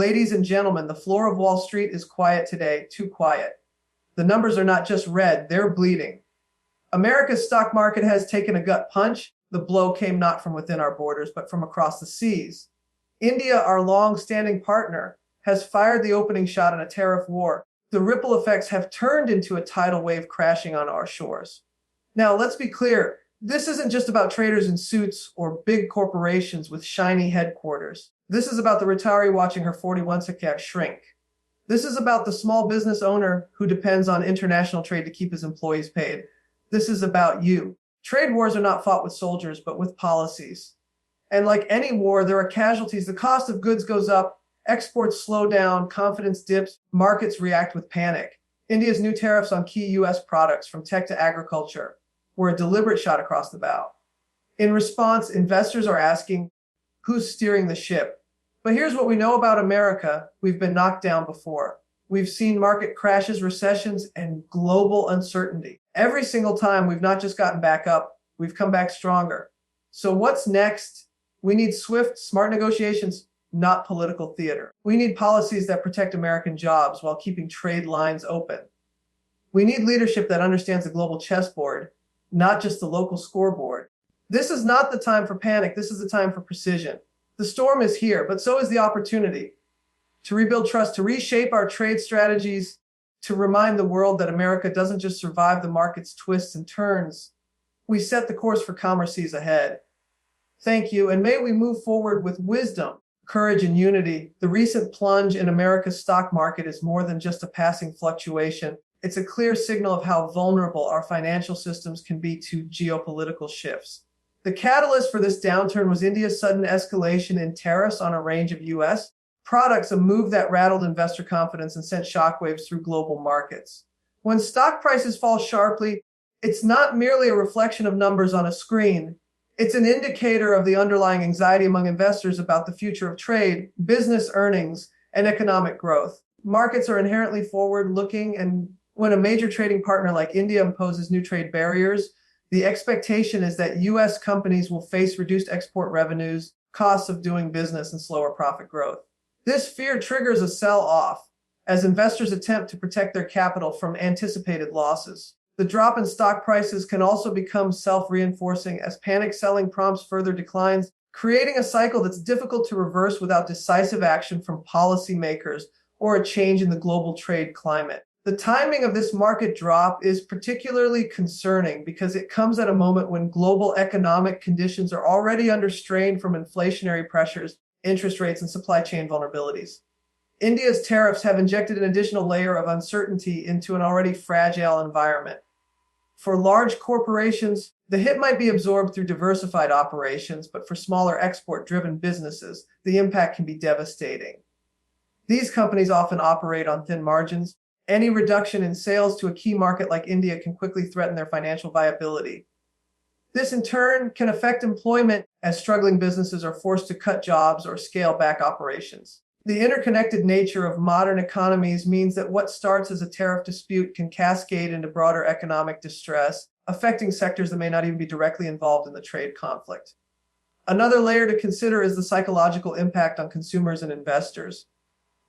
Ladies and gentlemen, the floor of Wall Street is quiet today, too quiet. The numbers are not just red, they're bleeding. America's stock market has taken a gut punch. The blow came not from within our borders, but from across the seas. India, our long-standing partner, has fired the opening shot in a tariff war. The ripple effects have turned into a tidal wave crashing on our shores. Now, let's be clear. This isn't just about traders in suits or big corporations with shiny headquarters. This is about the retiree watching her 41 account shrink. This is about the small business owner who depends on international trade to keep his employees paid. This is about you. Trade wars are not fought with soldiers, but with policies. And like any war, there are casualties. The cost of goods goes up, exports slow down, confidence dips, markets react with panic. India's new tariffs on key U.S. products, from tech to agriculture, were a deliberate shot across the bow. In response, investors are asking, who's steering the ship? But here's what we know about America. We've been knocked down before. We've seen market crashes, recessions, and global uncertainty. Every single time, we've not just gotten back up, we've come back stronger. So what's next? We need swift, smart negotiations, not political theater. We need policies that protect American jobs while keeping trade lines open. We need leadership that understands the global chessboard, not just the local scoreboard. This is not the time for panic. This is the time for precision. The storm is here, but so is the opportunity to rebuild trust, to reshape our trade strategies, to remind the world that America doesn't just survive the market's twists and turns. We set the course for calmer seas ahead. Thank you, and may we move forward with wisdom, courage, and unity. The recent plunge in America's stock market is more than just a passing fluctuation. It's a clear signal of how vulnerable our financial systems can be to geopolitical shifts. The catalyst for this downturn was India's sudden escalation in tariffs on a range of U.S. products, a move that rattled investor confidence and sent shockwaves through global markets. When stock prices fall sharply, it's not merely a reflection of numbers on a screen. It's an indicator of the underlying anxiety among investors about the future of trade, business earnings, and economic growth. Markets are inherently forward-looking, and when a major trading partner like India imposes new trade barriers, the expectation is that U.S. companies will face reduced export revenues, costs of doing business, and slower profit growth. This fear triggers a sell-off as investors attempt to protect their capital from anticipated losses. The drop in stock prices can also become self-reinforcing as panic selling prompts further declines, creating a cycle that's difficult to reverse without decisive action from policymakers or a change in the global trade climate. The timing of this market drop is particularly concerning because it comes at a moment when global economic conditions are already under strain from inflationary pressures, interest rates, and supply chain vulnerabilities. India's tariffs have injected an additional layer of uncertainty into an already fragile environment. For large corporations, the hit might be absorbed through diversified operations, but for smaller export-driven businesses, the impact can be devastating. These companies often operate on thin margins. Any reduction in sales to a key market like India can quickly threaten their financial viability. This, in turn, can affect employment as struggling businesses are forced to cut jobs or scale back operations. The interconnected nature of modern economies means that what starts as a tariff dispute can cascade into broader economic distress, affecting sectors that may not even be directly involved in the trade conflict. Another layer to consider is the psychological impact on consumers and investors.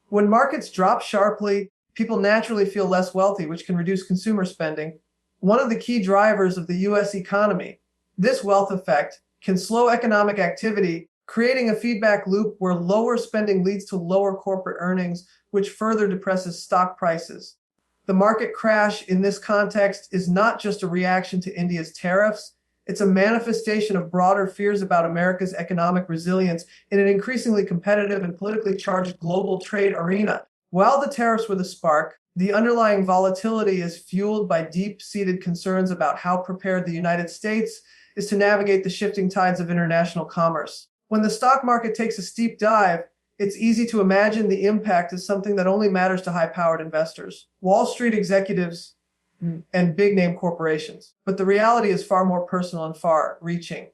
When markets drop sharply, people naturally feel less wealthy, which can reduce consumer spending, one of the key drivers of the U.S. economy. This wealth effect can slow economic activity, creating a feedback loop where lower spending leads to lower corporate earnings, which further depresses stock prices. The market crash in this context is not just a reaction to India's tariffs, it's a manifestation of broader fears about America's economic resilience in an increasingly competitive and politically charged global trade arena. While the tariffs were the spark, the underlying volatility is fueled by deep-seated concerns about how prepared the United States is to navigate the shifting tides of international commerce. When the stock market takes a steep dive, it's easy to imagine the impact as something that only matters to high-powered investors, Wall Street executives, and big-name corporations. But the reality is far more personal and far-reaching.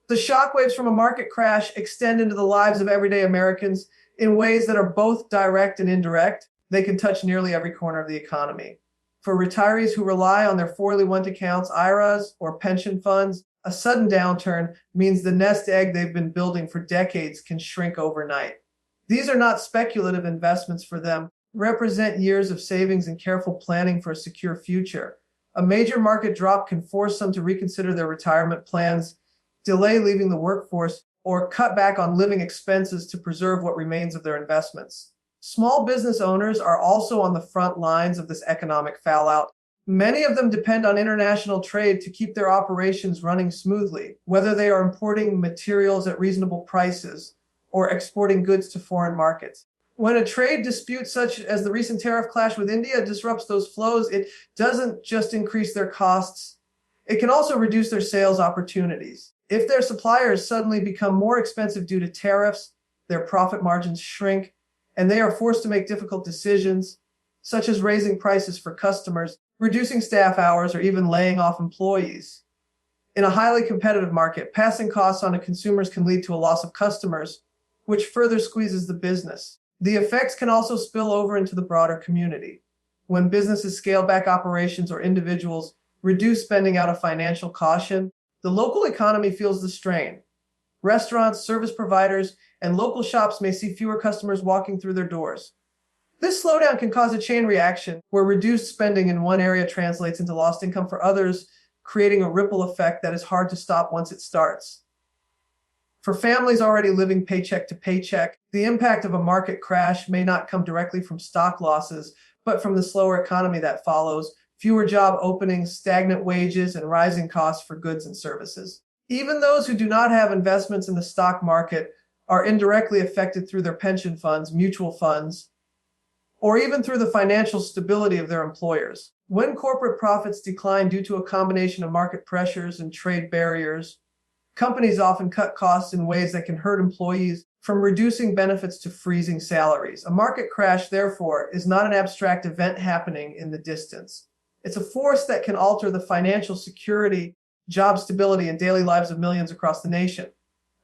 The shockwaves from a market crash extend into the lives of everyday Americans in ways that are both direct and indirect. They can touch nearly every corner of the economy. For retirees who rely on their 401 accounts, IRAs, or pension funds, a sudden downturn means the nest egg they've been building for decades can shrink overnight. These are not speculative investments for them, represent years of savings and careful planning for a secure future. A major market drop can force some to reconsider their retirement plans, delay leaving the workforce, or cut back on living expenses to preserve what remains of their investments. Small business owners are also on the front lines of this economic fallout. Many of them depend on international trade to keep their operations running smoothly, whether they are importing materials at reasonable prices or exporting goods to foreign markets. When a trade dispute such as the recent tariff clash with India disrupts those flows, it doesn't just increase their costs, it can also reduce their sales opportunities. If their suppliers suddenly become more expensive due to tariffs, their profit margins shrink, and they are forced to make difficult decisions, such as raising prices for customers, reducing staff hours, or even laying off employees. In a highly competitive market, passing costs on to consumers can lead to a loss of customers, which further squeezes the business. The effects can also spill over into the broader community. When businesses scale back operations or individuals reduce spending out of financial caution, the local economy feels the strain. Restaurants, service providers, and local shops may see fewer customers walking through their doors. This slowdown can cause a chain reaction where reduced spending in one area translates into lost income for others, creating a ripple effect that is hard to stop once it starts. For families already living paycheck to paycheck, the impact of a market crash may not come directly from stock losses, but from the slower economy that follows, fewer job openings, stagnant wages, and rising costs for goods and services. Even those who do not have investments in the stock market are indirectly affected through their pension funds, mutual funds, or even through the financial stability of their employers. When corporate profits decline due to a combination of market pressures and trade barriers, companies often cut costs in ways that can hurt employees, from reducing benefits to freezing salaries. A market crash, therefore, is not an abstract event happening in the distance. It's a force that can alter the financial security, job stability, and daily lives of millions across the nation.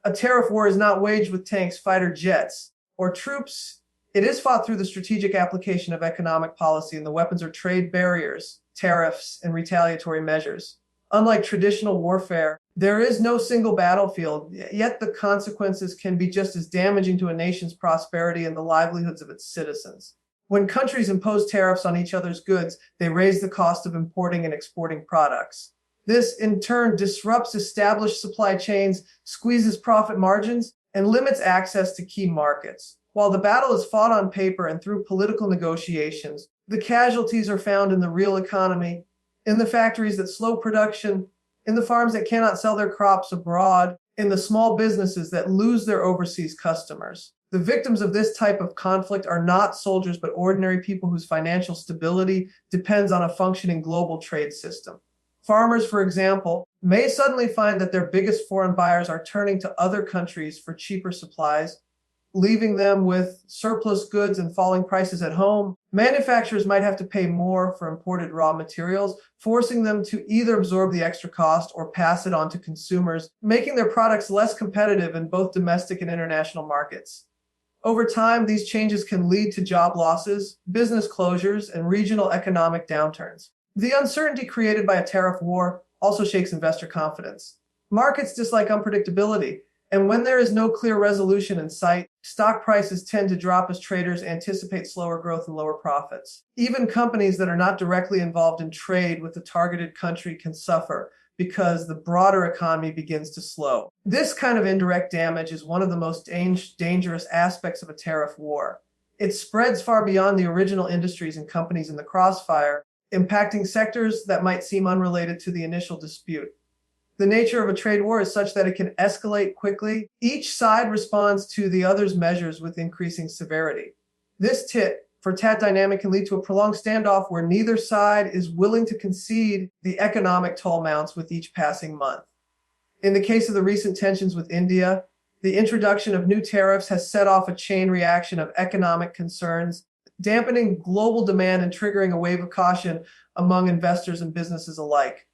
A tariff war is not waged with tanks, fighter jets, or troops. It is fought through the strategic application of economic policy, and the weapons are trade barriers, tariffs, and retaliatory measures. Unlike traditional warfare, there is no single battlefield, yet the consequences can be just as damaging to a nation's prosperity and the livelihoods of its citizens. When countries impose tariffs on each other's goods, they raise the cost of importing and exporting products. This, in turn, disrupts established supply chains, squeezes profit margins, and limits access to key markets. While the battle is fought on paper and through political negotiations, the casualties are found in the real economy, in the factories that slow production, in the farms that cannot sell their crops abroad, in the small businesses that lose their overseas customers. The victims of this type of conflict are not soldiers, but ordinary people whose financial stability depends on a functioning global trade system. Farmers, for example, may suddenly find that their biggest foreign buyers are turning to other countries for cheaper supplies, leaving them with surplus goods and falling prices at home. Manufacturers might have to pay more for imported raw materials, forcing them to either absorb the extra cost or pass it on to consumers, making their products less competitive in both domestic and international markets. Over time, these changes can lead to job losses, business closures, and regional economic downturns. The uncertainty created by a tariff war also shakes investor confidence. Markets dislike unpredictability, and when there is no clear resolution in sight, stock prices tend to drop as traders anticipate slower growth and lower profits. Even companies that are not directly involved in trade with the targeted country can suffer because the broader economy begins to slow. This kind of indirect damage is one of the most dangerous aspects of a tariff war. It spreads far beyond the original industries and companies in the crossfire, impacting sectors that might seem unrelated to the initial dispute. The nature of a trade war is such that it can escalate quickly. Each side responds to the other's measures with increasing severity. This tit-for-tat dynamic can lead to a prolonged standoff where neither side is willing to concede the economic toll mounts with each passing month. In the case of the recent tensions with India, the introduction of new tariffs has set off a chain reaction of economic concerns, dampening global demand and triggering a wave of caution among investors and businesses alike.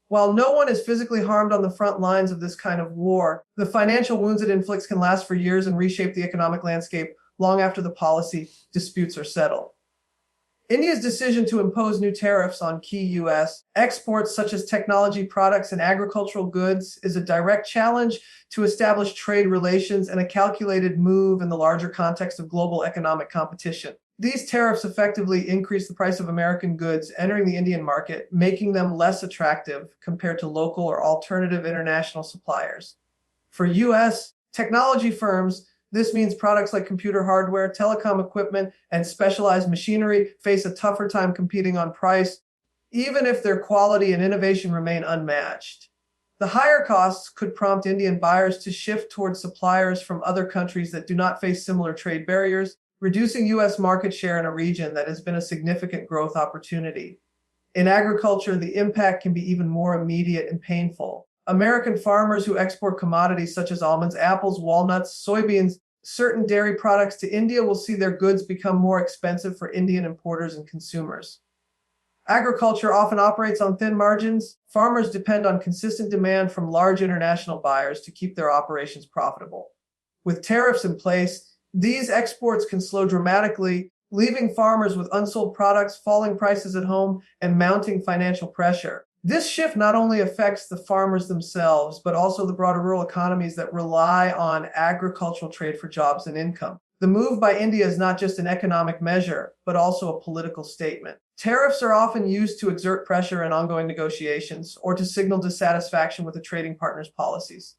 While no one is physically harmed on the front lines of this kind of war, the financial wounds it inflicts can last for years and reshape the economic landscape long after the policy disputes are settled. India's decision to impose new tariffs on key U.S. exports such as technology products and agricultural goods is a direct challenge to establish trade relations and a calculated move in the larger context of global economic competition. These tariffs effectively increase the price of American goods entering the Indian market, making them less attractive compared to local or alternative international suppliers. For U.S. technology firms, this means products like computer hardware, telecom equipment, and specialized machinery face a tougher time competing on price, even if their quality and innovation remain unmatched. The higher costs could prompt Indian buyers to shift towards suppliers from other countries that do not face similar trade barriers, reducing U.S. market share in a region that has been a significant growth opportunity. In agriculture, the impact can be even more immediate and painful. American farmers who export commodities such as almonds, apples, walnuts, soybeans, certain dairy products to India will see their goods become more expensive for Indian importers and consumers. Agriculture often operates on thin margins. Farmers depend on consistent demand from large international buyers to keep their operations profitable. With tariffs in place, these exports can slow dramatically, leaving farmers with unsold products, falling prices at home, and mounting financial pressure. This shift not only affects the farmers themselves, but also the broader rural economies that rely on agricultural trade for jobs and income. The move by India is not just an economic measure, but also a political statement. Tariffs are often used to exert pressure in ongoing negotiations or to signal dissatisfaction with a trading partner's policies.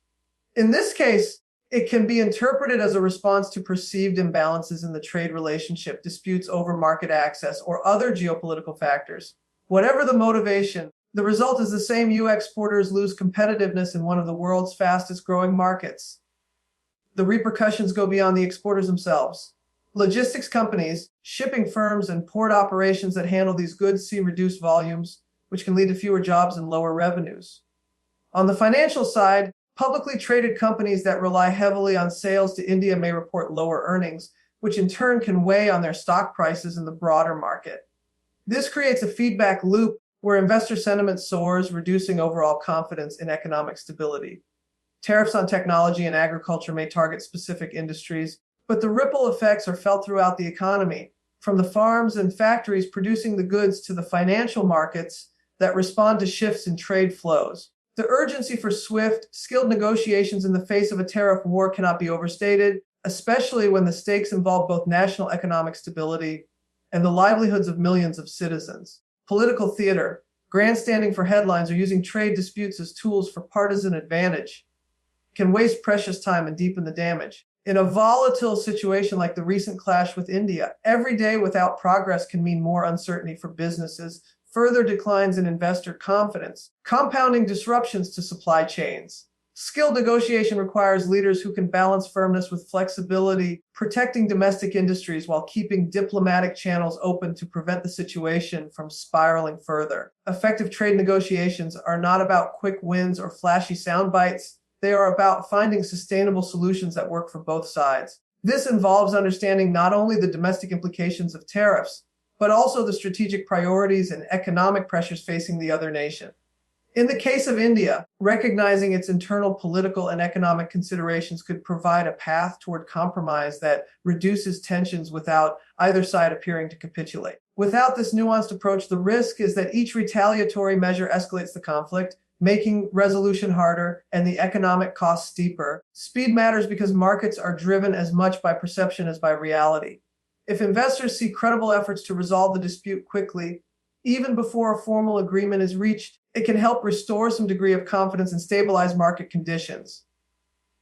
In this case, it can be interpreted as a response to perceived imbalances in the trade relationship, disputes over market access, or other geopolitical factors. Whatever the motivation, the result is the same: U.S. exporters lose competitiveness in one of the world's fastest growing markets. The repercussions go beyond the exporters themselves. Logistics companies, shipping firms, and port operations that handle these goods see reduced volumes, which can lead to fewer jobs and lower revenues. On the financial side, publicly traded companies that rely heavily on sales to India may report lower earnings, which in turn can weigh on their stock prices in the broader market. This creates a feedback loop where investor sentiment soars, reducing overall confidence in economic stability. Tariffs on technology and agriculture may target specific industries, but the ripple effects are felt throughout the economy, from the farms and factories producing the goods to the financial markets that respond to shifts in trade flows. The urgency for swift, skilled negotiations in the face of a tariff war cannot be overstated, especially when the stakes involve both national economic stability and the livelihoods of millions of citizens. Political theater, grandstanding for headlines, or using trade disputes as tools for partisan advantage can waste precious time and deepen the damage. In a volatile situation like the recent clash with India, every day without progress can mean more uncertainty for businesses, further declines in investor confidence, compounding disruptions to supply chains. Skilled negotiation requires leaders who can balance firmness with flexibility, protecting domestic industries while keeping diplomatic channels open to prevent the situation from spiraling further. Effective trade negotiations are not about quick wins or flashy sound bites. They are about finding sustainable solutions that work for both sides. This involves understanding not only the domestic implications of tariffs, but also the strategic priorities and economic pressures facing the other nation. In the case of India, recognizing its internal political and economic considerations could provide a path toward compromise that reduces tensions without either side appearing to capitulate. Without this nuanced approach, the risk is that each retaliatory measure escalates the conflict, making resolution harder and the economic costs steeper. Speed matters because markets are driven as much by perception as by reality. If investors see credible efforts to resolve the dispute quickly, even before a formal agreement is reached, it can help restore some degree of confidence and stabilize market conditions.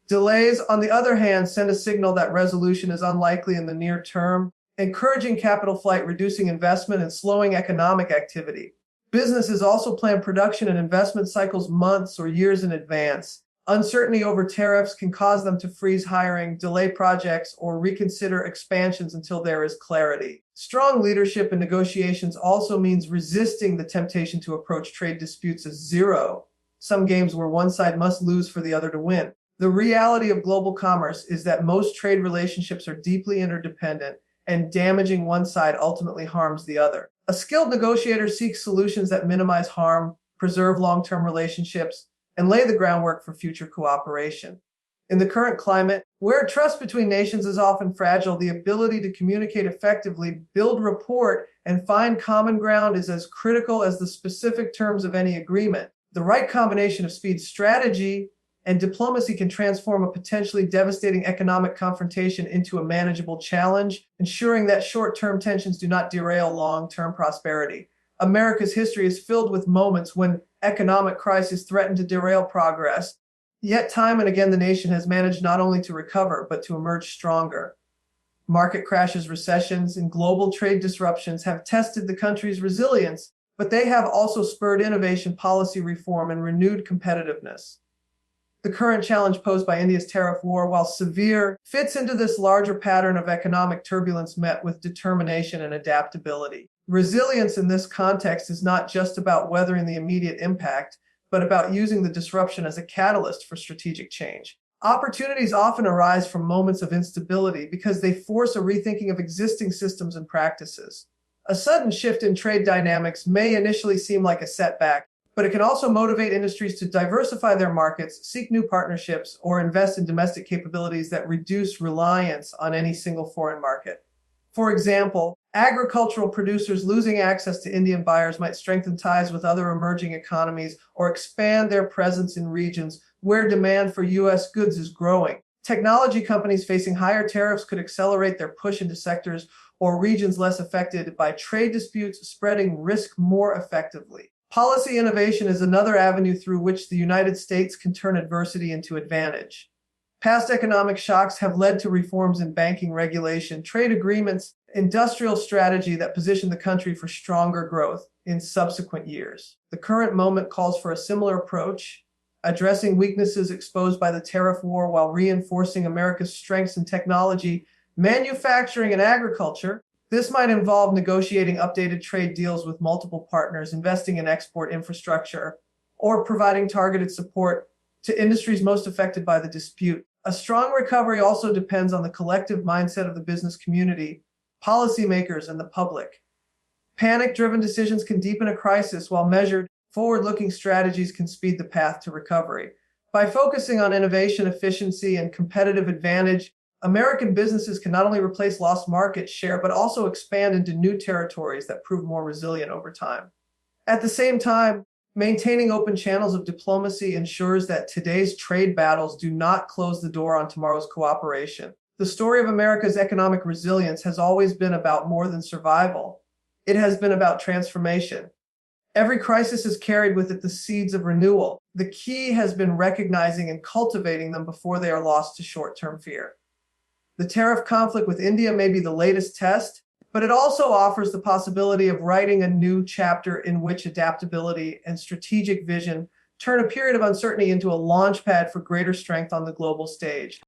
Delays, on the other hand, send a signal that resolution is unlikely in the near term, encouraging capital flight, reducing investment, and slowing economic activity. Businesses also plan production and investment cycles months or years in advance. Uncertainty over tariffs can cause them to freeze hiring, delay projects, or reconsider expansions until there is clarity. Strong leadership in negotiations also means resisting the temptation to approach trade disputes as zero, some games where one side must lose for the other to win. The reality of global commerce is that most trade relationships are deeply interdependent, and damaging one side ultimately harms the other. A skilled negotiator seeks solutions that minimize harm, preserve long-term relationships, and lay the groundwork for future cooperation. In the current climate, where trust between nations is often fragile, the ability to communicate effectively, build rapport, and find common ground is as critical as the specific terms of any agreement. The right combination of speed, strategy, and diplomacy can transform a potentially devastating economic confrontation into a manageable challenge, ensuring that short-term tensions do not derail long-term prosperity. America's history is filled with moments when economic crises threatened to derail progress. Yet time and again, the nation has managed not only to recover, but to emerge stronger. Market crashes, recessions, and global trade disruptions have tested the country's resilience, but they have also spurred innovation, policy reform, and renewed competitiveness. The current challenge posed by India's tariff war, while severe, fits into this larger pattern of economic turbulence met with determination and adaptability. Resilience in this context is not just about weathering the immediate impact, but about using the disruption as a catalyst for strategic change. Opportunities often arise from moments of instability because they force a rethinking of existing systems and practices. A sudden shift in trade dynamics may initially seem like a setback, but it can also motivate industries to diversify their markets, seek new partnerships, or invest in domestic capabilities that reduce reliance on any single foreign market. For example, agricultural producers losing access to Indian buyers might strengthen ties with other emerging economies or expand their presence in regions where demand for U.S. goods is growing. Technology companies facing higher tariffs could accelerate their push into sectors or regions less affected by trade disputes, spreading risk more effectively. Policy innovation is another avenue through which the United States can turn adversity into advantage. Past economic shocks have led to reforms in banking regulation, trade agreements, industrial strategy that position the country for stronger growth in subsequent years. The current moment calls for a similar approach, addressing weaknesses exposed by the tariff war while reinforcing America's strengths in technology, manufacturing, and agriculture. This might involve negotiating updated trade deals with multiple partners, investing in export infrastructure, or providing targeted support to industries most affected by the dispute. A strong recovery also depends on the collective mindset of the business community, policymakers, and the public. Panic-driven decisions can deepen a crisis, while measured, forward-looking strategies can speed the path to recovery. By focusing on innovation, efficiency, and competitive advantage, American businesses can not only replace lost market share, but also expand into new territories that prove more resilient over time. At the same time, maintaining open channels of diplomacy ensures that today's trade battles do not close the door on tomorrow's cooperation. The story of America's economic resilience has always been about more than survival. It has been about transformation. Every crisis has carried with it the seeds of renewal. The key has been recognizing and cultivating them before they are lost to short-term fear. The tariff conflict with India may be the latest test, but it also offers the possibility of writing a new chapter in which adaptability and strategic vision turn a period of uncertainty into a launchpad for greater strength on the global stage.